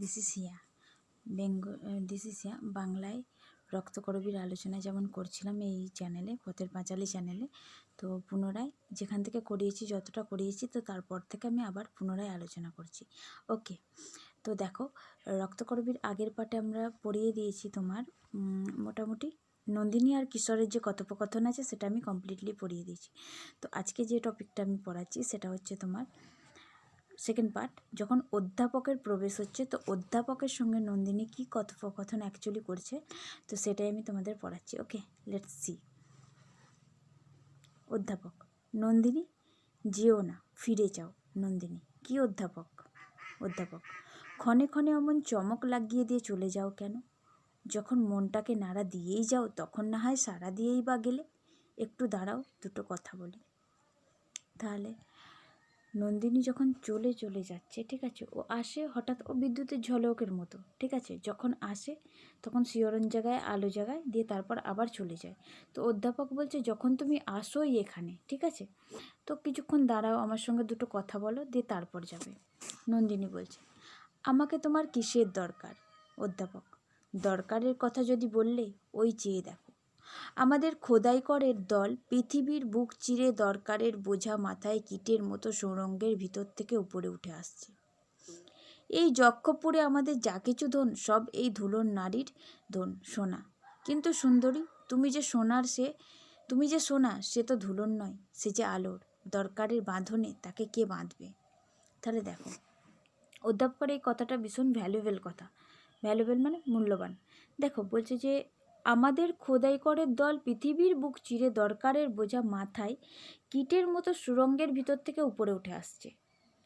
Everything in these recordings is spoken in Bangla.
This is Hiya this is Hiya বাংলায় রক্তকরবীর আলোচনা যেমন করছিলাম এই চ্যানেলে, পথের পাঁচালী চ্যানেলে। তো পুনরায় যেখান থেকে করিয়েছি, যতটা করিয়েছি, তো তারপর থেকে আমি আবার পুনরায় আলোচনা করছি। ওকে, তো দেখো, রক্তকরবীর আগের পার্টে আমরা পড়িয়ে দিয়েছি তোমার মোটামুটি নন্দিনী আর কিশোরের যে কথোপকথন আছে সেটা আমি কমপ্লিটলি পড়িয়ে দিয়েছি। তো আজকে যে টপিকটা আমি পড়াচ্ছি সেটা হচ্ছে তোমার সেকেন্ড পার্ট, যখন অধ্যাপকের প্রবেশ হচ্ছে, তো অধ্যাপকের সঙ্গে নন্দিনী কী কথোপকথন অ্যাকচুয়ালি করছে, তো সেটাই আমি তোমাদের পড়াচ্ছি। ওকে, লেটস সি। অধ্যাপক: নন্দিনী, যেও না, ফিরে যাও। নন্দিনী: কি অধ্যাপক? অধ্যাপক: ক্ষণে ক্ষণে অমন চমক লাগিয়ে দিয়ে চলে যাও কেন? যখন মনটাকে নাড়া দিয়েই যাও তখন না হয় সাড়া দিয়েই বা গেলে। একটু দাঁড়াও, দুটো কথা বলি। তাহলে নন্দিনী যখন চলে যাচ্ছে, ঠিক আছে, ও আসে হঠাৎ, ও বিদ্যুতের ঝলকের মতো, ঠিক আছে, যখন আসে তখন শিহরণ জায়গায়, আলো জায়গায় দিয়ে তারপর আবার চলে যায়। তো অধ্যাপক বলছে, যখন তুমি আসোই এখানে, ঠিক আছে, তো কিছুক্ষণ দাঁড়াও, আমার সঙ্গে দুটো কথা বলো, দিয়ে তারপর যাবে। নন্দিনী বলছে, আমাকে তোমার কিসের দরকার? অধ্যাপক: দরকারের কথা যদি বললে, ওই চেয়ে দেখো, আমাদের খোদাইকরের দল পৃথিবীর বুক চিরে দরকারের বোঝা মাথায় কীটের মতো সুড়ঙ্গের ভিতর থেকে উপরে উঠে আসছে। এই যক্ষপুরে আমাদের যা কিছু ধন, সব এই ধুলোর নারীর ধন, সোনা। কিন্তু সুন্দরী, তুমি যে সোনা, সে তো ধুলোর নয়, সে যে আলোর। দরকারের বাঁধনে তাকে কে বাঁধবে? তাহলে দেখো, অধ্যাপকের এই কথাটা ভীষণ ভ্যালুয়েবল কথা। ভ্যালুয়েবল মানে মূল্যবান। দেখো, বলছে যে আমাদের খোদাইকরের দল পৃথিবীর বুক চিরে দরকারের বোঝা মাথায় কীটের মতো সুড়ঙ্গের ভিতর থেকে উপরে উঠে আসছে।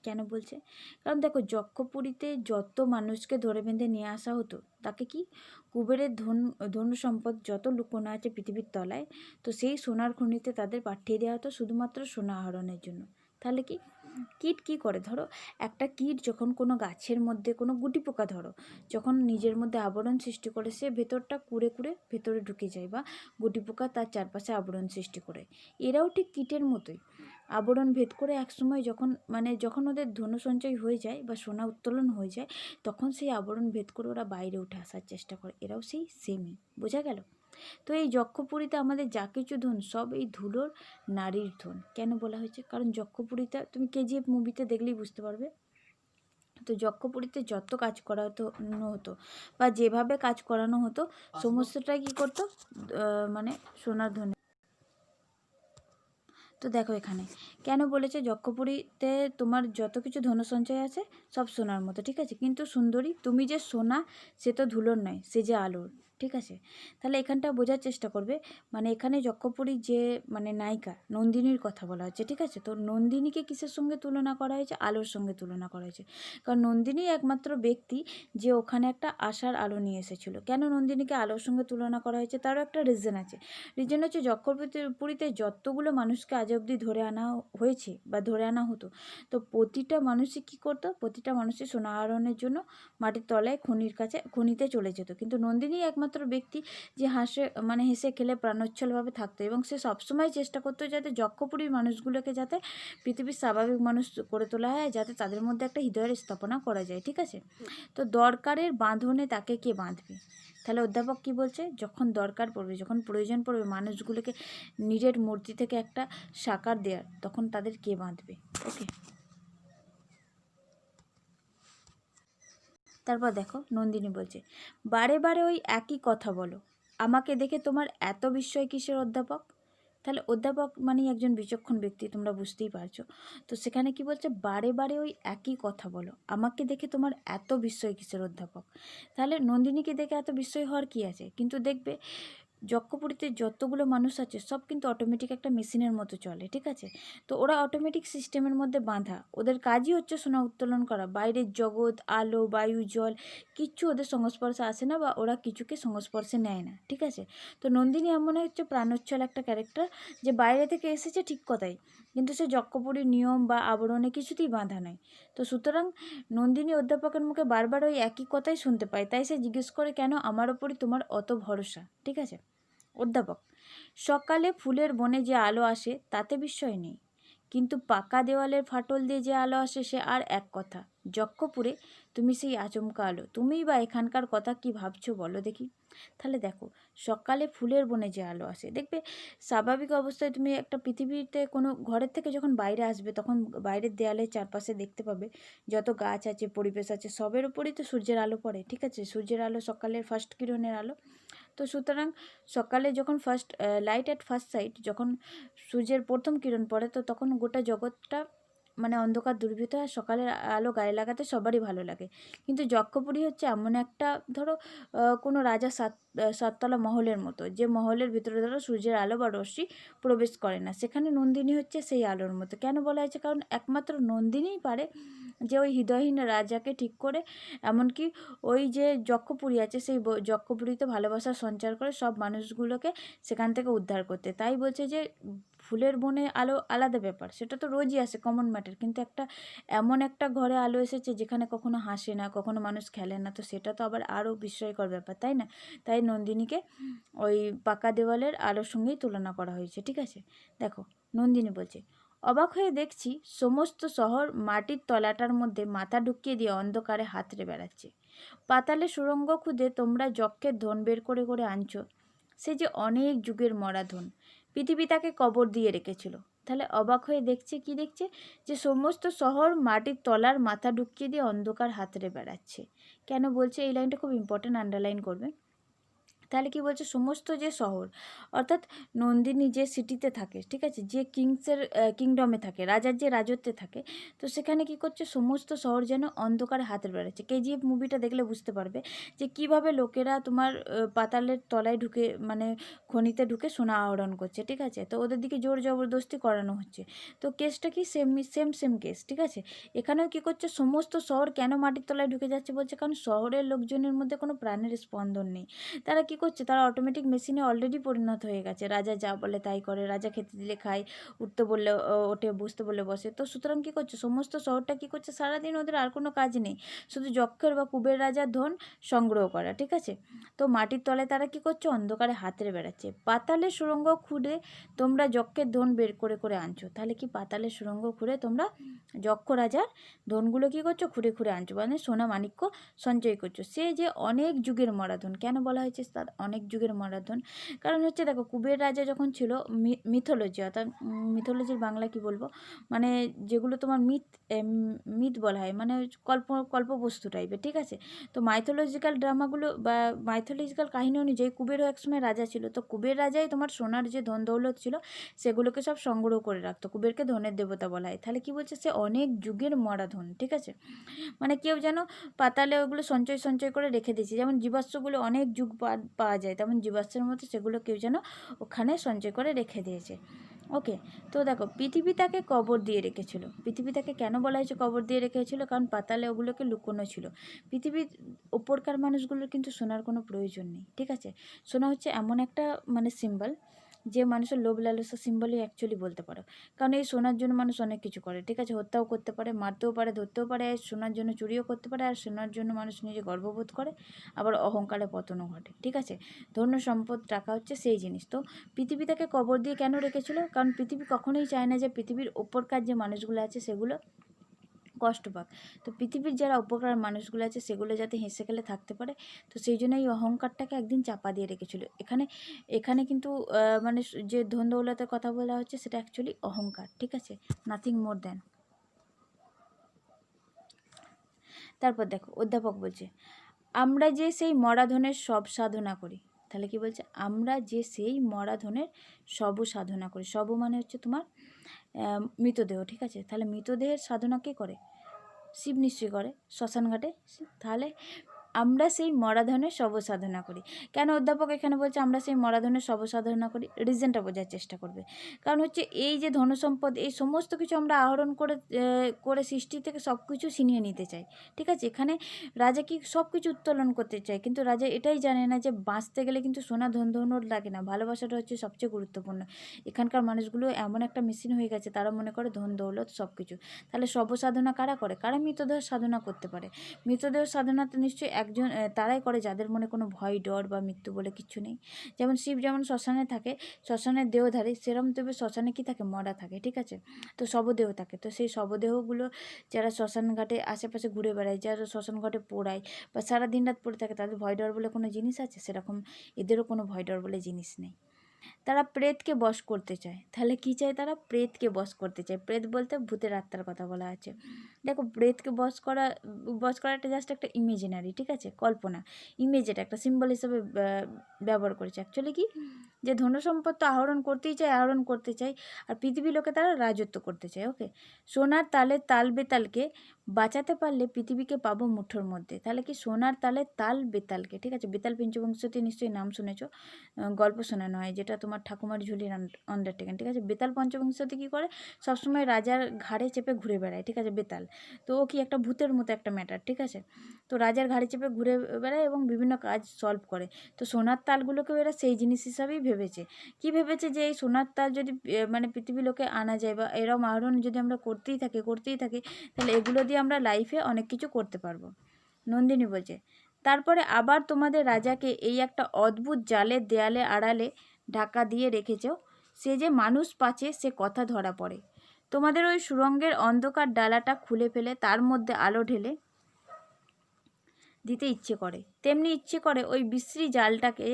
কেন বলছে? কারণ দেখো, যক্ষপুরীতে যত মানুষকে ধরে বেঁধে নিয়ে আসা হতো, তাকে কি কুবেরের ধন সম্পদ যত লুকোনো আছে পৃথিবীর তলায়, তো সেই সোনার খনিতে তাদের পাঠিয়ে দেওয়া হতো শুধুমাত্র সোনা আহরণের জন্য। তাহলে কি কীট কী করে? ধরো, একটা কীট যখন কোনো গাছের মধ্যে কোনো গুটি পোকা ধরো যখন নিজের মধ্যে আবরণ সৃষ্টি করে, সে ভেতরটা কুড়ে কুড়ে ভেতরে ঢুকে যায়, বা গুটি পোকা তার চারপাশে আবরণ সৃষ্টি করে। এরাও ঠিক কীটের মতোই আবরণ ভেদ করে একসময় যখন ওদের ধন সঞ্চয় হয়ে যায় বা সোনা উত্তোলন হয়ে যায়, তখন সেই আবরণ ভেদ করে ওরা বাইরে উঠে আসার চেষ্টা করে। এরাও সেই সেমই। বোঝা গেল? তো এই যক্ষপুরীতে আমাদের যা কিছু ধন, সব এই ধুলোর নারীর ধন। কেন বলা হয়েছে? কারণ যক্ষপুরীতে, তুমি কেজিএফ মুভিতে দেখলেই বুঝতে পারবে, তো যক্ষপুরীতে যত কাজ করানো হতো বা যেভাবে কাজ করানো হতো, সমস্তটাই কী করতো, মানে সোনার ধনে। তো দেখো এখানে কেন বলেছে যক্ষপুরীতে তোমার যত কিছু ধন সঞ্চয় আছে সব সোনার মতো, ঠিক আছে, কিন্তু সুন্দরী, তুমি যে সোনা, সে তো ধুলোর নয়, সে যে আলোর। ঠিক আছে, তাহলে এখানটা বোঝার চেষ্টা করবে, মানে এখানে যক্ষপুরীর যে নায়িকা নন্দিনীর কথা বলা হচ্ছে, ঠিক আছে, তো নন্দিনীকে কিসের সঙ্গে তুলনা করা হয়েছে? আলোর সঙ্গে তুলনা করা হয়েছে। কারণ নন্দিনী একমাত্র ব্যক্তি যে ওখানে একটা আশার আলো নিয়ে এসেছিল। কেন নন্দিনীকে আলোর সঙ্গে তুলনা করা হয়েছে? তারও একটা রিজন আছে। রিজন হচ্ছে যক্ষপুরীতে যতগুলো মানুষকে আজ অবধি ধরে আনা হয়েছে বা ধরে আনা হতো, তো প্রতিটা মানুষই কী করতো? প্রতিটা মানুষই সোনা আহরণের জন্য মাটির তলায় খনিতে চলে যেত। কিন্তু নন্দিনী একমাত্র ব্যক্তি যে হেসে খেলে প্রাণোচ্ছলভাবে থাকতো, এবং সে সবসময় চেষ্টা করতো যাতে যক্ষপুরীর মানুষগুলোকে যাতে পৃথিবীর স্বাভাবিক মানুষ করে তোলা হয়, যাতে তাদের মধ্যে একটা হৃদয়ের স্থাপনা করা যায়। ঠিক আছে, তো দরকারের বাঁধনে তাকে কে বাঁধবে? তাহলে অধ্যাপক কি বলছে? যখন দরকার পড়বে, যখন প্রয়োজন পড়বে মানুষগুলোকে নিজের মূর্তি থেকে একটা সাকার দেওয়ার, তখন তাদের কে বাঁধবে? ওকে, তারপর দেখো নন্দিনী বলছে, বারে বারে ওই একই কথা বলো, আমাকে দেখে তোমার এত বিস্ময় কিসের অধ্যাপক? তাহলে অধ্যাপক মানেই একজন বিচক্ষণ ব্যক্তি, তোমরা বুঝতেই পারছো। তো সেখানে কি বলছে? বারে বারে ওই একই কথা বলো, আমাকে দেখে তোমার এত বিস্ময় কিসের অধ্যাপক? তাহলে নন্দিনীকে দেখে এত বিস্ময় হওয়ার কী আছে? কিন্তু দেখবে যক্ষপুরীতে যতগুলো মানুষ আছে সব কিন্তু অটোমেটিক একটা মেশিনের মতো চলে, ঠিক আছে, তো ওরা অটোমেটিক সিস্টেমের মধ্যে বাঁধা, ওদের কাজই হচ্ছে সোনা উত্তোলন করা। বাইরের জগৎ, আলো, বায়ু, জল কিচ্ছু ওদের সংস্পর্শে আসে না, বা ওরা কিছুকে সংস্পর্শে নেয় না। ঠিক আছে, তো নন্দিনী এমন হচ্ছে প্রাণোচ্ছল একটা ক্যারেক্টার, যে বাইরে থেকে এসেছে ঠিক কথাই, কিন্তু সে যক্ষপুরীর নিয়ম বা আবরণে কিছুতেই বাঁধা নয়। তো সুতরাং নন্দিনী অধ্যাপকের মুখে বারবার ওই একই কথাই শুনতে পায়, তাই সে জিজ্ঞেস করে, কেন আমার ওপরই তোমার অত ভরসা? ঠিক আছে, অধ্যাপক, সকালে ফুলের বনে যে আলো আসে তাতে বিস্ময় নেই, কিন্তু পাকা দেওয়ালের ফাটল দিয়ে যে আলো আসে সে আর এক কথা। যক্ষপুরে তুমি সেই আচমকা আলো। তুমিই বা এখানকার কথা কি ভাবছো বলো দেখি। তাহলে দেখো, সকালে ফুলের বনে যে আলো আসে, দেখবে স্বাভাবিক অবস্থায় তুমি একটা পৃথিবীতে কোনো ঘরের থেকে যখন বাইরে আসবে, তখন বাইরের দেয়ালের চারপাশে দেখতে পাবে যত গাছ আছে, পরিবেশ আছে, সবের উপরেই তো সূর্যের আলো পড়ে, ঠিক আছে? সূর্যের আলো সকালের ফার্স্ট কিরণের আলো। তো সুতরাং সকালে যখন first light at first sight, যখন সূর্যের প্রথম কিরণ পড়ে, তো তখন গোটা জগৎটা মানে অন্ধকার দুর্বৃত হয়। সকালের আলো গায়ে লাগাতে সবারই ভালো লাগে। কিন্তু যক্ষপুরী হচ্ছে এমন একটা, ধরো কোনো রাজা সাততলা মহলের মতো, যে মহলের ভিতরে ধরো সূর্যের আলো বা রশ্মি প্রবেশ করে না। সেখানে নন্দিনী হচ্ছে সেই আলোর মতো। কেন বলা হয়েছে? কারণ একমাত্র নন্দিনীই পারে যে ওই হৃদয়হীন রাজাকে ঠিক করে, এমনকি ওই যে যক্ষপুরী আছে, সেই যক্ষপুরীতে ভালোবাসা সঞ্চার করে সব মানুষগুলোকে সেখান থেকে উদ্ধার করতে। তাই বলছে যে ফুলের বনে আলো আলাদা ব্যাপার, সেটা তো রোজই আসে, কমন ম্যাটার। কিন্তু একটা এমন একটা ঘরে আলো এসেছে যেখানে কখনো হাসে না, কখনো মানুষ খেলে না, তো সেটা তো আবার আরও বিস্ময়কর ব্যাপার, তাই না? তাই নন্দিনীকে ওই পাকা দেওয়ালের আলোর সঙ্গেই তুলনা করা হয়েছে, ঠিক আছে? দেখো, নন্দিনী বলছে, অবাক হয়ে দেখছি সমস্ত শহর মাটির তলাটার মধ্যে মাথা ঢুকিয়ে দিয়ে অন্ধকারে হাতড়ে বেড়াচ্ছে। পাতালে সুড়ঙ্গ খুদে তোমরা যক্ষের ধন বের করে করে আনছো, সে যে অনেক যুগের মরা ধন। পৃথিবী তাকে কবর দিয়ে রেখেছিল। তাহলে অবাক হয়ে দেখছে, কি দেখছে? যে সমস্ত শহর মাটির তলার মাথা ঢুকিয়ে দিয়ে অন্ধকার হাতড়ে বেড়াচ্ছে। কেন বলছে? এই লাইনটা খুব ইম্পর্টেন্ট, আন্ডারলাইন করবে। তাহলে কি বলছে? সমস্ত যে শহর, অর্থাৎ নন্দিনী যে সিটিতে থাকে, ঠিক আছে, যে কিংডমে থাকে, রাজার যে রাজত্বে থাকে, তো সেখানে কি করছে? সমস্ত শহর যেন অন্ধকারে হাতে বেড়াচ্ছে। কেজিএফ মুভিটা দেখলে বুঝতে পারবে যে কিভাবে লোকেরা তোমার পাতালের তলায় ঢুকে, মানে খনিতে ঢুকে সোনা আহরণ করছে, ঠিক আছে? তো ওদের দিকে জোর জবরদস্তি করানো হচ্ছে। তো কেসটা কি? সেম কেস, ঠিক আছে? এখানেও কি করছে? সমস্ত শহর কেন মাটির তলায় ঢুকে যাচ্ছে বলছে? কারণ শহরের লোকজনের মধ্যে কোনো প্রাণের স্পন্দন নেই। তারা কি করছে? তারা অটোমেটিক মেশিনে অলরেডি পরিণত হয়ে গেছে। রাজা যা বলে তাই করে, রাজা খেতে দিলে খায়, উঠতে বললে ওঠে, বসতে বললে বসে। তো সুতরাং কী করছে? সমস্ত শহরটা কী করছে? সারাদিন ওদের আর কোনো কাজ নেই, শুধু যক্ষের বা কুবের রাজার ধন সংগ্রহ করা, ঠিক আছে? তো মাটির তলায় তারা কী করছে? অন্ধকারে হাতড়ে বেড়াচ্ছে। পাতালে সুড়ঙ্গ খুঁড়ে তোমরা যক্ষের ধন বের করে করে আনছো। তাহলে কি? পাতালে সুড়ঙ্গ খুঁড়ে তোমরা যক্ষ রাজার ধনগুলো কী করছো? খুঁড়ে খুঁড়ে আনছো, মানে সোনা মাণিক্য সঞ্চয় করছো। সে যে অনেক যুগের মরা ধন। কেন বলা হয়েছে তার অনেক যুগের মরা ধন? কারণ হচ্ছে দেখো, কুবের রাজা যখন ছিল, মিথোলজি, অর্থাৎ মিথোলজির বাংলা কি বলবো, মানে যেগুলো তোমার মিথ বলা হয়, মানে কল্পবস্তু টাইপের, ঠিক আছে? তো মাইথোলজিক্যাল ড্রামাগুলো বা মাইথোলজিক্যাল কাহিনী অনুযায়ী কুবেরও একসময় রাজা ছিল। তো কুবের রাজাই তোমার সোনার যে ধন দৌলত ছিল সেগুলোকে সব সংগ্রহ করে রাখতো। কুবেরকে ধনের দেবতা বলা হয়। তাহলে কি বলছে? সে অনেক যুগের মরা ধন, ঠিক আছে? মানে কেউ যেন পাতালে ওগুলো সঞ্চয় করে রেখে দিয়েছে। যেমন জীবাশ্মগুলো অনেক যুগ পাওয়া যায়, তেমন জীবাশ্মের মতো সেগুলো কেউ যেন ওখানে সঞ্চয় করে রেখে দিয়েছে। ওকে, তো দেখো, পৃথিবী তাকে কবর দিয়ে রেখেছিল। পৃথিবী তাকে কেন বলা হয়েছে কবর দিয়ে রেখেছিল? কারণ পাতালে ওগুলোকে লুকোনো ছিল। পৃথিবীর ওপরকার মানুষগুলোর কিন্তু শোনার কোনো প্রয়োজন নেই, ঠিক আছে? শোনা হচ্ছে এমন একটা মানে সিম্বল, যে মানুষের লোভ লালসা সিম্বলই অ্যাকচুয়ালি বলতে পারো। কারণ এই সোনার জন্য মানুষ অনেক কিছু করে, ঠিক আছে? হত্যাও করতে পারে, মারতেও পারে, ধরতেও পারে, সোনার জন্য চুরিও করতে পারে, আর সোনার জন্য মানুষ নিজে গর্ববোধ করে, আবার অহংকারে পতনও ঘটে, ঠিক আছে? ধন্য সম্পদ, টাকা হচ্ছে সেই জিনিস। তো পৃথিবী তাকে কবর দিয়ে কেন রেখেছিল? কারণ পৃথিবী কখনোই চায় না যে পৃথিবীর ওপরকার যে মানুষগুলো আছে সেগুলো কষ্ট পাক। তো পৃথিবীর যারা উপকার মানুষগুলো আছে সেগুলো যাতে হেসে খেলে থাকতে পারে, তো সেই জন্য এই অহংকারটাকে একদিন চাপা দিয়ে রেখেছিল। এখানে কিন্তু মানে যে ধন দৌলতের কথা বলা হচ্ছে সেটা অ্যাকচুয়ালি অহংকার, ঠিক আছে? Nothing more than. তারপর দেখো, অধ্যাপক বলছে, আমরা যে সেই মরাধনের সব সাধনা করি। তাহলে কি বলছে? আমরা যে সেই মরাধনের সব সাধনা করি। সব মানে হচ্ছে তোমার মৃতদেহ, ঠিক আছে? তাহলে মৃতদেহের সাধনা কে করে? শিব নিশ্চয়ই করে, শ্মশান ঘাটে। তাহলে আমরা সেই মরাধনের শব সাধনা করি। কেন অধ্যাপক এখানে বলছে আমরা সেই মরাধনের শব সাধনা করি? রিজনটা বোঝার চেষ্টা করবে। কারণ হচ্ছে এই যে ধনসম্পদ, এই সমস্ত কিছু আমরা আহরণ করে সৃষ্টি থেকে সব কিছু ছিনিয়ে নিতে চাই, ঠিক আছে? এখানে রাজা কি সব কিছু উত্তোলন করতে চায়, কিন্তু রাজা এটাই জানে না যে বাঁচতে গেলে কিন্তু সোনা ধন দৌলত লাগে না, ভালোবাসাটা হচ্ছে সবচেয়ে গুরুত্বপূর্ণ। এখানকার মানুষগুলো এমন একটা মেশিন হয়ে গেছে, তারা মনে করে ধন দৌলত সব কিছু। তাহলে শব সাধনা কারা করে? কারা মৃতদেহ সাধনা করতে পারে? মৃতদেহ সাধনাতে নিশ্চয়ই তারাই করে যাদের মনে কোনো ভয় ডর বা মৃত্যু বলে কিছু নেই। যেমন শিব যেমন শ্মশানে থাকে, শ্মশানের দেহধারী, সেরম তবে শ্মশানে কি থাকে, মরা থাকে, ঠিক আছে। তো শবদেহ থাকে, তো সেই শবদেহগুলো যারা শ্মশান ঘাটে আশেপাশে ঘুরে বেড়ায়, যারা শ্মশান ঘাটে পোড়ায় বা সারা দিন রাত পড়ে থাকে, তাদের ভয় ডর বলে কোনো জিনিস আছে? সেরকম এদেরও কোনো ভয় ডর বলে জিনিস নেই। তারা প্রেতকে বশ করতে চায়। তাহলে কী চায় তারা? প্রেতকে বশ করতে চায়। প্রেত বলতে ভূতের আত্মার কথা বলা আছে। দেখো, প্রেতকে বশ করাটা জাস্ট একটা ইমেজিনারি, ঠিক আছে, কল্পনা, ইমেজ, এটা একটা সিম্বল হিসেবে ব্যবহার করেছে। অ্যাকচুয়ালি কি, যে ধন সম্পদ তো আহরণ করতে চায়, আর পৃথিবী লোকে তারা রাজত্ব করতে চায়। ওকে, সোনার তালে তাল বেতালকে বাঁচাতে পারলে পৃথিবীকে পাবো মুঠোর মধ্যে। তাহলে কি, সোনার তালে তাল বেতালকে, ঠিক আছে, বেতাল পঞ্চবংশতে নিশ্চয়ই নাম শুনেছো, গল্প শোনানো হয়, যেটা তোমার ঠাকুমার ঝুলির আন্ডারটেকেন, ঠিক আছে। বেতাল পঞ্চবংশতে কী করে, সবসময় রাজার ঘাড়ে চেপে ঘুরে বেড়ায়, ঠিক আছে, বেতাল। তো ও কি একটা ভূতের মতো একটা ম্যাটার, ঠিক আছে। তো রাজার ঘাড়ে চেপে ঘুরে বেড়ায় এবং বিভিন্ন কাজ সলভ করে। তো সোনার তালগুলোকেও এরা সেই জিনিস হিসাবেই ভেবেছে। কি ভেবেছে, যে এই সোনার তাল যদি মানে পৃথিবী লোকে আনা যায় বা এরম আহরণ যদি আমরা করতেই থাকি, তাহলে এগুলো দিয়ে আমরা লাইফে অনেক কিছু করতে পারবো। নন্দিনী বলছে, তারপরে আবার তোমাদের রাজাকে এই একটা অদ্ভুত জালের দেয়ালে আড়ালে ঢাকা দিয়ে রেখেছ, সে যে মানুষ পাচ্ছে সে কথা ধরা পড়ে। তোমাদের ওই সুড়ঙ্গের অন্ধকার ডালাটা খুলে ফেলে তার মধ্যে আলো ঢেলে দিতে ইচ্ছে করে, তেমনি ইচ্ছে করে ওই বিশ্রী জালটাকে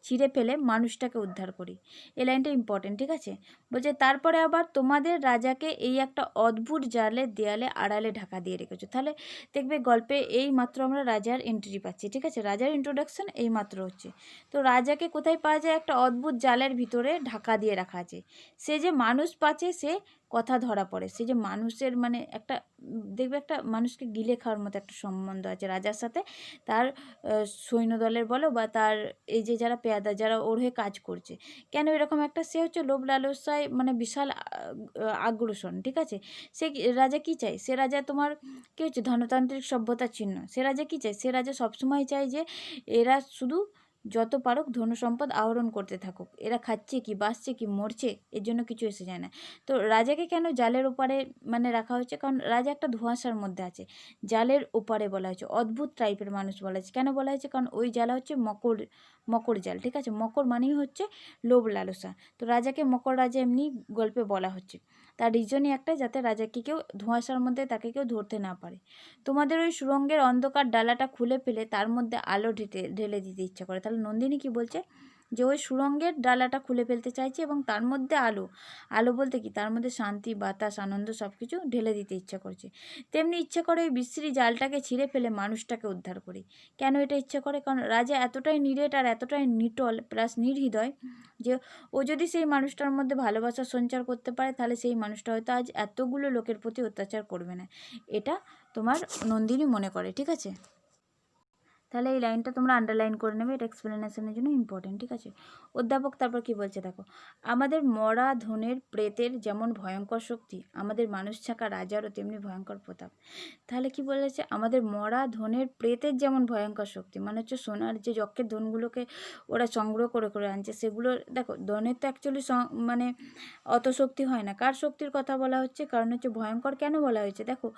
ছিঁড়ে ফেলে মানুষটাকে উদ্ধার করি। এই লাইনটা ইম্পর্টেন্ট, ঠিক আছে। বলছে, তারপরে আবার তোমাদের রাজাকে এই একটা অদ্ভুত জালের দেয়ালে আড়ালে ঢাকা দিয়ে রেখেছো। তাহলে দেখবে গল্পে এই মাত্র আমরা রাজার এন্ট্রি পাচ্ছি, ঠিক আছে, রাজার ইন্ট্রোডাকশন এই মাত্র হচ্ছে। তো রাজাকে কোথায় পাওয়া যায়? একটা অদ্ভুত জালের ভিতরে ঢাকা দিয়ে রাখা আছে। সে যে মানুষ পাচ্ছে সে কথা ধরা পড়ে। সে যে মানুষের মানে একটা দেখবে একটা মানুষকে গিলে খাওয়ার মতো একটা সম্বন্ধ আছে রাজার সাথে, তার সৈন্যদলের বলো বা তার এই যে যারা পেয়াদা, যারা ওর হয়ে কাজ করছে। কেন এরকম একটা, সে হচ্ছে লোভ লালসায় মানে বিশাল আগ্রাসন, ঠিক আছে। রাজা কি চায়? সে রাজা তোমার কী হচ্ছে, ধনতান্ত্রিক সভ্যতার চিহ্ন। সে রাজা কি চায়? সে রাজা সবসময় চায় যে এরা শুধু যত পারুক ধন সম্পদ আহরণ করতে থাকুক। এরা খাচ্ছে কি, বাঁচছে কি, মরছে, এর জন্য কিছু এসে যায় না। তো রাজাকে কেন জালের ওপারে মানে রাখা হয়েছে? কারণ রাজা একটা ধোঁয়াশার মধ্যে আছে। জালের ওপারে বলা হয়েছে, অদ্ভুত টাইপের মানুষ বলা হয়েছে। কেন বলা হয়েছে? কারণ ওই জাল হচ্ছে মকর জাল, ঠিক আছে। মকর মানেই হচ্ছে লোভ লালসা। তো রাজাকে মকর রাজা এমনি গল্পে বলা হচ্ছে। তার রিজনই একটাই, যাতে রাজাকে কেউ ধোঁয়াশার মধ্যে তাকে কেউ ধরতে না পারে। তোমাদের ওই সুড়ঙ্গের অন্ধকার ডালাটা খুলে ফেলে তার মধ্যে আলো ঢেলে দিতে ইচ্ছা করে। তাহলে নন্দিনী কি বলছে, যে ওই সুড়ঙ্গের ডালাটা খুলে ফেলতে চাইছে এবং তার মধ্যে আলো বলতে কি, তার মধ্যে শান্তি, বাতাস, আনন্দ সব কিছু ঢেলে দিতে ইচ্ছা করছে। তেমনি ইচ্ছে করে ওই বিশ্রী জালটাকে ছিঁড়ে ফেলে মানুষটাকে উদ্ধার করি। কেন এটা ইচ্ছে করে? কারণ রাজা এতটাই নিরেট আর এতটাই নিটল প্লাস নির্হৃদয়, যে ও যদি সেই মানুষটার মধ্যে ভালোবাসা সঞ্চার করতে পারে, তাহলে সেই মানুষটা হয়তো আজ এতগুলো লোকের প্রতি অত্যাচার করবে না। এটা তোমার নন্দিনী মনে করে, ঠিক আছে। তাহলে এই লাইনটা তোমরা আন্ডারলাইন করে নেবে, এটা এক্সপ্লেনেশনের জন্য ইম্পর্টেন্ট, ঠিক আছে। অধ্যাপক তারপর কি বলছে দেখো, আমাদের মরা ধনের প্রেতের যেমন ভয়ঙ্কর শক্তি, আমাদের মানুষ ছাকা রাজারও তেমনি ভয়ঙ্কর প্রতাপ। তাহলে কি বলেছে, আমাদের মরা ধনের প্রেতের যেমন ভয়ঙ্কর শক্তি, মানে হচ্ছে সোনার যে যক্ষের ধনগুলোকে ওরা সংগ্রহ করে করে আনছে, সেগুলো দেখো, ধনের তো অ্যাকচুয়ালি মানে অত শক্তি হয় না। কার শক্তির কথা বলা হচ্ছে? কারণ হচ্ছে ভয়ঙ্কর কেন বলা হয়েছে, দেখো,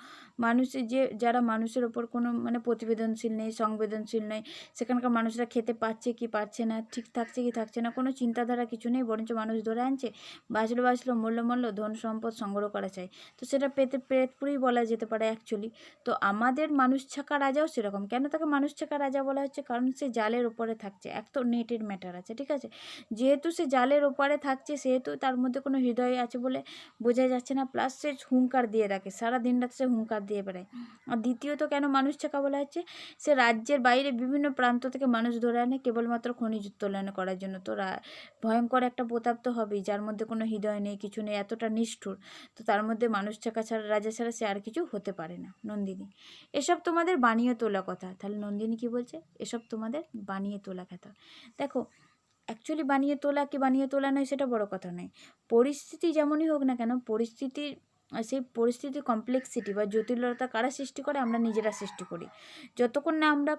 মানুষের যারা মানুষের ওপর কোনো মানে প্রতিবেদনশীল নেই, সংবেদনশীল নেই, সেখানকার মানুষরা খেতে পাচ্ছে কি পাচ্ছে না, ঠিক থাকছে কি থাকছে না, কোনো চিন্তাধারা কিছু নেই, বরঞ্চ মানুষ ধরে আনছে, বাঁচলো মূল্য ধন সম্পদ সংগ্রহ করা চাই। তো সেটা প্রেতপুরী বলা যেতে পারে অ্যাকচুয়ালি। তো আমাদের মানুষ ছাকা রাজাও সেরকম। কেন তাকে মানুষ ছাকা রাজা বলা হচ্ছে? কারণ সে জালের ওপরে থাকছে, এক তো নেটের ম্যাটার আছে, ঠিক আছে। যেহেতু সে জালের ওপারে থাকছে, সেহেতু তার মধ্যে কোনো হৃদয় আছে বলে বোঝা যাচ্ছে না, প্লাস সে হুঙ্কার দিয়ে রাখে, সারা দিন রাত সে হুঙ্কার দিয়ে বেড়ায়। আর দ্বিতীয়ত কেন মানুষ ছাকা বলা হচ্ছে, সে রাজ্যের বাইরে বিভিন্ন প্রান্ত থেকে মানুষ ধরে আনে কেবলমাত্র খনিজ উত্তোলন করার জন্য। তো ভয়ঙ্কর একটা প্রতাপ তো হবেই, যার মধ্যে কোনো হৃদয় নেই, কিছু নেই, এতটা নিষ্ঠুর। তো তার মধ্যে মানুষ ছাকা ছাড়া, রাজা ছাড়া সে আর কিছু হতে পারে না। নন্দিনী, এসব তোমাদের বানিয়ে তোলা কথা। তাহলে নন্দিনী কি বলছে, এসব তোমাদের বানিয়ে তোলা কথা। দেখো, অ্যাকচুয়ালি বানিয়ে তোলা কি বানিয়ে তোলা নয় সেটা বড় কথা নয়। পরিস্থিতি যেমনই হোক না কেন, পরিস্থিতির সেই পরিস্থিতির কমপ্লেক্সিটি বা জটিলতা কারা সৃষ্টি করে? আমরা নিজেরা সৃষ্টি করি। যতক্ষণ না আমরা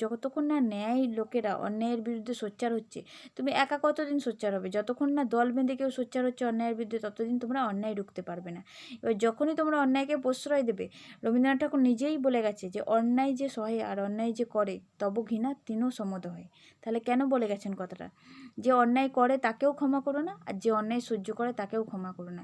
যতক্ষণ না ন্যায় লোকেরা অন্যায়ের বিরুদ্ধে সোচ্চার হচ্ছে, তুমি একা কতদিন সোচ্চার হবে? যতক্ষণ না দল বেঁধে কেউ সোচ্চার হচ্ছে অন্যায়ের বিরুদ্ধে, ততদিন তোমরা অন্যায় রুখতে পারবে না। এবার যখনই তোমরা অন্যায়কে প্রশ্রয় দেবে, রবীন্দ্রনাথ ঠাকুর নিজেই বলে গেছে যে অন্যায় যে সহে আর অন্যায় যে করে তব ঘৃণা তিনও সমদ হয়। তাহলে কেন বলে গেছেন কথাটা? যে অন্যায় করে তাকেও ক্ষমা করো না, আর যে অন্যায় সহ্য করে তাকেও ক্ষমা করো না।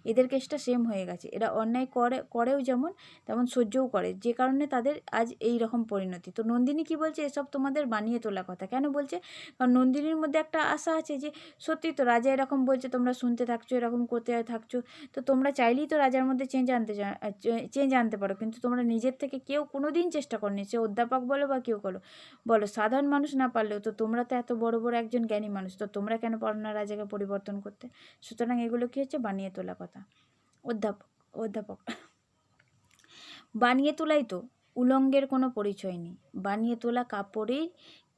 এদের কেসটা সেম হয়ে গেছে। এরা অন্যায় করেও যেমন, তেমন সহ্যও করে, যে কারণে তাদের আজ এই রকম পরিণতি। তো নন্দিনী কি বলছে? এসব তোমাদের বানিয়ে তোলা কথা। কেন বলছে? কারণ নন্দিনীর মধ্যে একটা আশা আছে যে সত্যি তো রাজা এরকম বলছে, তোমরা শুনতে থাকছো, এরকম করতে থাকছো, তো তোমরা চাইলেই তো রাজার মধ্যে চেঞ্জ আনতে পারো, কিন্তু তোমরা নিজের থেকে কেউ কোনো দিন চেষ্টা করনি। সে অধ্যাপক বলো বা কেউ বলো, সাধারণ মানুষ না পারলেও তো তোমরা তো এত বড় বড় একজন জ্ঞানী মানুষ, তো তোমরা কেন পারো না রাজাকে পরিবর্তন করতে? সুতরাং এগুলো কী হচ্ছে? বানিয়ে তোলা কথা। অধ্যাপক বানিয়ে তোলাই তো, উলঙ্গের কোনো পরিচয় নেই। বানিয়ে তোলা কাপড়েই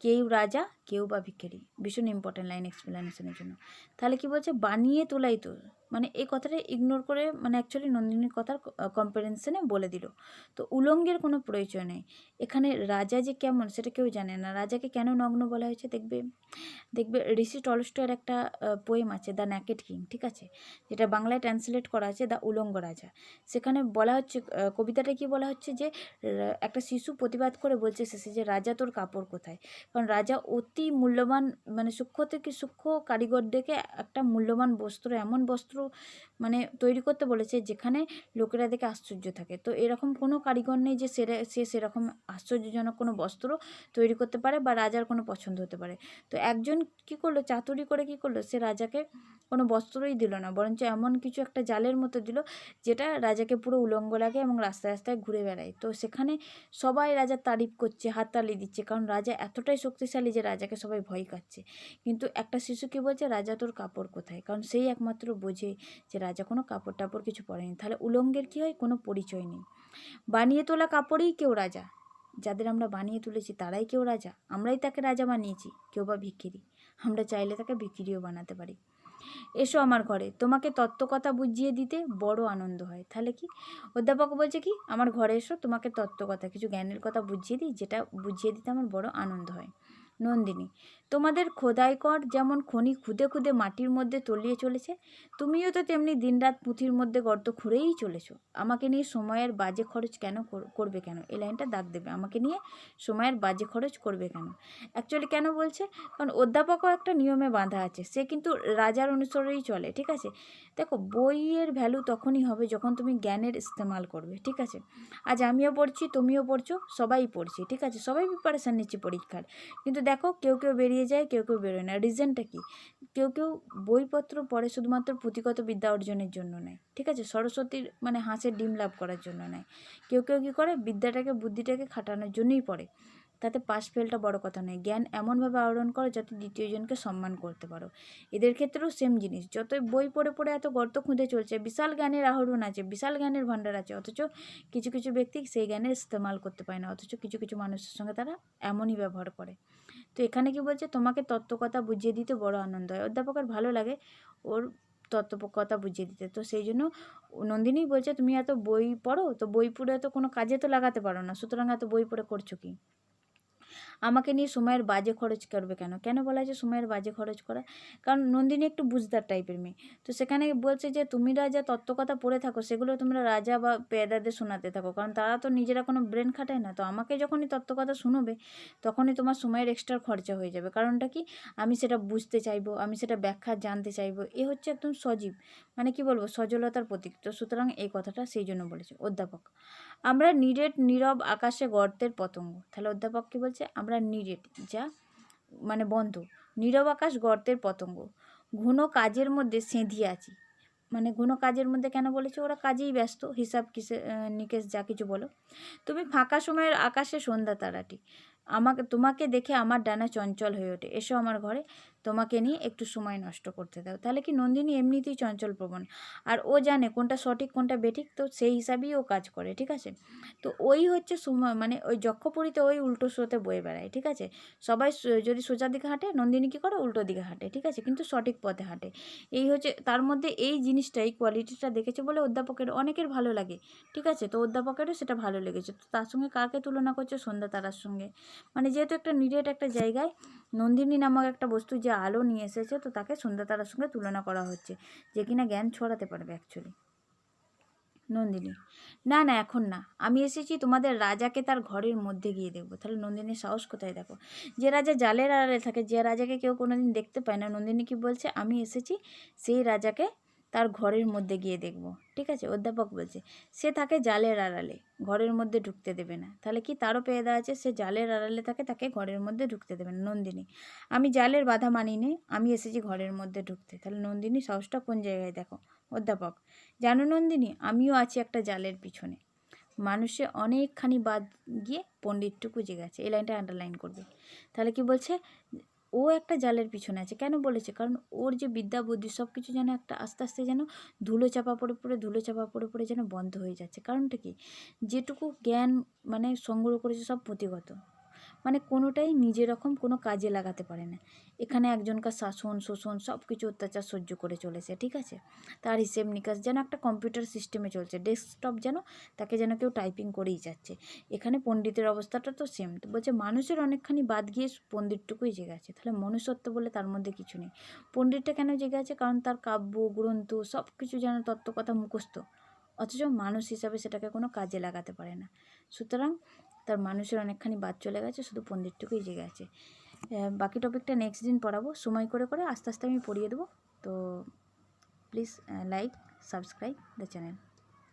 কেউ রাজা, কেউ বা ভিখারি। ভীষণ ইম্পর্ট্যান্ট লাইন এক্সপ্লেনেশনের জন্য। তাহলে কি বলছে? বানিয়ে তোলাই তো, মানে এই কথাটা ইগনোর করে, মানে অ্যাকচুয়ালি নন্দিনীর কথার কম্পারিজনে বলে দিল। তো উলঙ্গের কোনো পরিচয় নেই। এখানে রাজা যে কেমন সেটা কেউ জানে না। রাজাকে কেন নগ্ন বলা হয়েছে? দেখবে ঋষি টলস্টয়ের একটা পোয়েম আছে, দ্য নেকেড কিং, ঠিক আছে, যেটা বাংলায় ট্রান্সলেট করা আছে দ্য উলঙ্গ রাজা। সেখানে বলা হচ্ছে, কবিতাটা কি বলা হচ্ছে যে একটা শিশু প্রতিবাদ করে বলছে শেষে যে রাজা তোর কাপড় কোথায়? কারণ রাজা অতি মূল্যবান, মানে সূক্ষ্ম থেকে সূক্ষ্ম কারিগরদেরকে একটা মূল্যবান বস্ত্র, এমন বস্ত্র মানে তৈরি করতে বলেছে যেখানে লোকেরা দেখে আশ্চর্য থাকে। তো এরকম কোনো কারিগর নেই যে সে সেরকম আশ্চর্যজনক কোনো বস্ত্র তৈরি করতে পারে বা রাজার কোনো পছন্দ হতে পারে। তো একজন কী করলো, চাতুরি করে কী করলো, সে রাজাকে কোনো বস্ত্রই দিল না, বরঞ্চ এমন কিছু একটা জালের মতো দিল যেটা রাজাকে পুরো উলঙ্গ লাগে এবং রাস্তায় রাস্তায় ঘুরে বেড়ায়। তো সেখানে সবাই রাজার তারিফ করছে, হাততালি দিচ্ছে, কারণ রাজা এতটাই শক্তিশালী যে রাজাকে সবাই ভয় খাচ্ছে। কিন্তু একটা শিশু কী বলছে? রাজা তোর কাপড় কোথায়? কারণ সেই একমাত্র বোঝে যে রাজা কোনো কাপড় টাপড় কিছু পরেনি। তাহলে উলঙ্গের কী হয়? কোনো পরিচয় নেই। বানিয়ে তোলা কাপড়েই কেউ রাজা। যাদের আমরা বানিয়ে তুলেছি তারাই কেউ রাজা, আমরাই তাকে রাজা বানিয়েছি, কেউ বা ভিখিরি। আমরা চাইলে তাকে ভিখিরিও বানাতে পারি। এসো আমার ঘরে, তোমাকে তত্ত্বকথা বুঝিয়ে দিতে বড় আনন্দ হয়। তাহলে কি অধ্যাপক বলছে? কি আমার ঘরে এসো, তোমাকে তত্ত্বকথা, কিছু জ্ঞানের কথা বুঝিয়ে দিই, যেটা বুঝিয়ে দিতে আমার বড় আনন্দ হয়। নন্দিনী, তোমাদের খোদাইকর যেমন খনি খুদে খুদে মাটির মধ্যে তলিয়ে চলেছে, তুমিও তো তেমনি দিনরাত পুঁথির মধ্যে গর্ত খুঁড়েই চলেছো। আমাকে নিয়ে সময়ের বাজে খরচ করবে কেন? এই লাইনটা দাগ দেবে, আমাকে নিয়ে সময়ের বাজে খরচ করবে কেন। অ্যাকচুয়ালি কেন বলছে? কারণ অধ্যাপকও একটা নিয়মে বাঁধা আছে, সে কিন্তু রাজার অনুসরেই চলে, ঠিক আছে। দেখো, বইয়ের ভ্যালু তখনই হবে যখন তুমি জ্ঞানের ইস্তেমাল করবে, ঠিক আছে। আজ আমিও পড়ছি, তুমিও পড়ছো, সবাই পড়ছি, ঠিক আছে, সবাই প্রিপারেশান নিচ্ছি পরীক্ষার, কিন্তু দেখো কেউ কেউ বেরিয়ে যায়, কেউ কেউ বেরোয় না। রিজনটা কি? কেউ বইপত্র পড়ে শুধুমাত্র পুঁথিগত বিদ্যা অর্জনের জন্য নেয়, ঠিক আছে, সরস্বতীর মানে হাঁসের ডিম লাভ করার জন্য নেয়। কেউ কী করে? বিদ্যাটাকে, বুদ্ধিটাকে খাটানোর জন্যই পড়ে। তাতে পাস ফেলটা বড় কথা নয়। জ্ঞান এমনভাবে আহরণ করো যাতে দ্বিতীয়জনকে সম্মান করতে পারো। এদের ক্ষেত্রেও সেম জিনিস। যতই বই পড়ে পড়ে এত গর্ত খুঁজে চলছে, বিশাল জ্ঞানের আহরণ আছে, বিশাল জ্ঞানের ভাণ্ডার আছে, অথচ কিছু কিছু ব্যক্তি সেই জ্ঞানের ইস্তেমাল করতে পারে না, অথচ কিছু কিছু মানুষের সঙ্গে তারা এমনই ব্যবহার করে। তো এখানে কি বলছে? তোমাকে তত্ত্বকথা বুঝিয়ে দিতে বড় আনন্দ হয়। অধ্যাপকের ভালো লাগে ওর তত্ত্বকথা বুঝিয়ে দিতে, তো সেই জন্য নন্দিনী বলছে তুমি এত বই পড়ো, তো বই পড়ে তো কোনো কাজে তো লাগাতে পারো না, সুতরাং এত বই পড়ে করছো কি? আমাকে নিয়ে সময়ের বাজে খরচ করবে কেন? কেন বলা হয়েছে সময়ের বাজে খরচ করা? কারণ নন্দিনী একটু বুঝদার টাইপের মেয়ে। তো সেখানে বলছে যে তুমিরা যা তত্ত্বকথা পড়ে থাকো সেগুলো তোমরা রাজা বা পেয়াদাদের শোনাতে থাকো, কারণ তারা তো নিজেরা কোনো ব্রেন খাটায় না। তো আমাকে যখনই তত্ত্বকথা শুনোবে তখনই তোমার সময়ের এক্সট্রা খরচা হয়ে যাবে। কারণটা কি? আমি সেটা বুঝতে চাইবো, আমি সেটা ব্যাখ্যা জানতে চাইবো। এ হচ্ছে একদম সজীব, মানে কি বলবো, সজলতার প্রতীক। তো সুতরাং এই কথাটা সেই জন্য বলেছে অধ্যাপক। আমরা নীরব আকাশে গর্তের পতঙ্গ। তাহলে অধ্যাপক কী বলছে? আমরা নিরেট, যা মানে বন্ধ, নীরব আকাশ গর্তের পতঙ্গ, ঘন কাজের মধ্যে সেঁধিয়ে আছি। মানে ঘন কাজের মধ্যে কেন বলেছে? ওরা কাজেই ব্যস্ত, হিসাব নিকেশ যা কিছু বলো। তুমি ফাঁকা সময়ের আকাশে সন্ধ্যা তারাটি, তোমাকে দেখে আমার ডানা চঞ্চল হয়ে ওঠে। এসো আমার ঘরে, তোমাকে নিয়ে একটু সময় নষ্ট করতে দাও। তাহলে কি নন্দিনী এমনিতেই চঞ্চল প্রবণ, আর ও জানে কোনটা সঠিক কোনটা বেঠিক, তো সেই হিসাবেই ও কাজ করে, ঠিক আছে। তো ওই হচ্ছে সময়, মানে ওই যক্ষপুরীতে ওই উল্টো স্রোতে বয়ে বেড়ায়, ঠিক আছে। সবাই যদি সোজা দিকে হাঁটে, নন্দিনী কী করে, উল্টো দিকে হাঁটে, ঠিক আছে, কিন্তু সঠিক পথে হাঁটে। এই হচ্ছে তার মধ্যে এই জিনিসটাই, কোয়ালিটিটা দেখেছে বলে অধ্যাপকের অনেকের ভালো লাগে, ঠিক আছে। তো অধ্যাপকেরও সেটা ভালো লেগেছে। তো তার সঙ্গে কাকে তুলনা করছে, সন্ধ্যা তারার সঙ্গে। মানে যেহেতু একটা নিরেট একটা জায়গায় নন্দিনী নামক একটা বস্তু যে আলো নিয়ে এসেছে, তো তাকে সন্ধ্যা তারার সঙ্গে তুলনা করা হচ্ছে, যে কিনা জ্ঞান ছড়াতে পারবে অ্যাকচুয়ালি। নন্দিনী: না না, এখন না, আমি এসেছি তোমাদের রাজাকে তার ঘরের মধ্যে গিয়ে দেখবো। তাহলে নন্দিনীর সাহস কোথায় দেখো। যে রাজা জালের আড়ালে থাকে, যে রাজাকে কেউ কোনোদিন দেখতে পায় না, নন্দিনী কি বলছে, আমি এসেছি সেই রাজাকে তার ঘরের মধ্যে গিয়ে দেখব, ঠিক আছে। অধ্যাপক বলছে সে থাকে জালের আড়ালে, ঘরের মধ্যে ঢুকতে দেবে না। তাহলে কি তারও পেয়ে আছে, সে জালের আড়ালে থাকে, তাকে ঘরের মধ্যে ঢুকতে দেবে না। নন্দিনী: আমি জালের বাধা মানি নে, আমি এসেছি ঘরের মধ্যে ঢুকতে। তাহলে নন্দিনী সাহসটা কোন জায়গায় দেখো। অধ্যাপক: জানো নন্দিনী, আমিও আছি একটা জালের পিছনে, মানুষে অনেকখানি বাদ গিয়ে পণ্ডিতটুকু জেগেছে। এই লাইনটা আন্ডারলাইন করবে। তাহলে কি বলছে, ও একটা জালের পিছনে আছে। কেন বলেছে, কারণ ওর যে বিদ্যা বুদ্ধি সব কিছু যেন একটা আস্তে আস্তে যেন ধুলো চাপা পড়ে পড়ে, ধুলো চাপা পড়ে পড়ে যেন বন্ধ হয়ে যাচ্ছে। কারণটা কি, যেটুকু জ্ঞান মানে সংগ্রহ করেছে সব পুঁথিগত, মানে কোনোটাই নিজের রকম কোনো কাজে লাগাতে পারে না। এখানে একজনকার শাসন শোষণ সব কিছু অত্যাচার সহ্য করে চলেছে, ঠিক আছে। তার হিসেব নিকাশ যেন একটা কম্পিউটার সিস্টেমে চলছে, ডেস্কটপ যেন তাকে যেন কেউ টাইপিং করেই যাচ্ছে। এখানে পণ্ডিতের অবস্থাটা তো সেম। তো বলছে মানুষের অনেকখানি বাদ গিয়ে পণ্ডিতটুকুই জেগে আছে। তাহলে মনুষ্যত্ব বলে তার মধ্যে কিছু নেই। পণ্ডিতটা কেন জেগে আছে, কারণ তার কাব্য গ্রন্থ সব কিছু যেন তত্ত্বকথা মুখস্থ, অথচ মানুষ হিসাবে সেটাকে কোনো কাজে লাগাতে পারে না। সুতরাং তার মানুষের অনেকখানি বাদ চলে গেছে, শুধু পণ্ডিতটুকুই জেগে আছে। বাকি টপিকটা নেক্সট দিন পড়াবো, সময় করে করে আস্তে আস্তে আমি পড়িয়ে দেবো। তো please like subscribe the channel.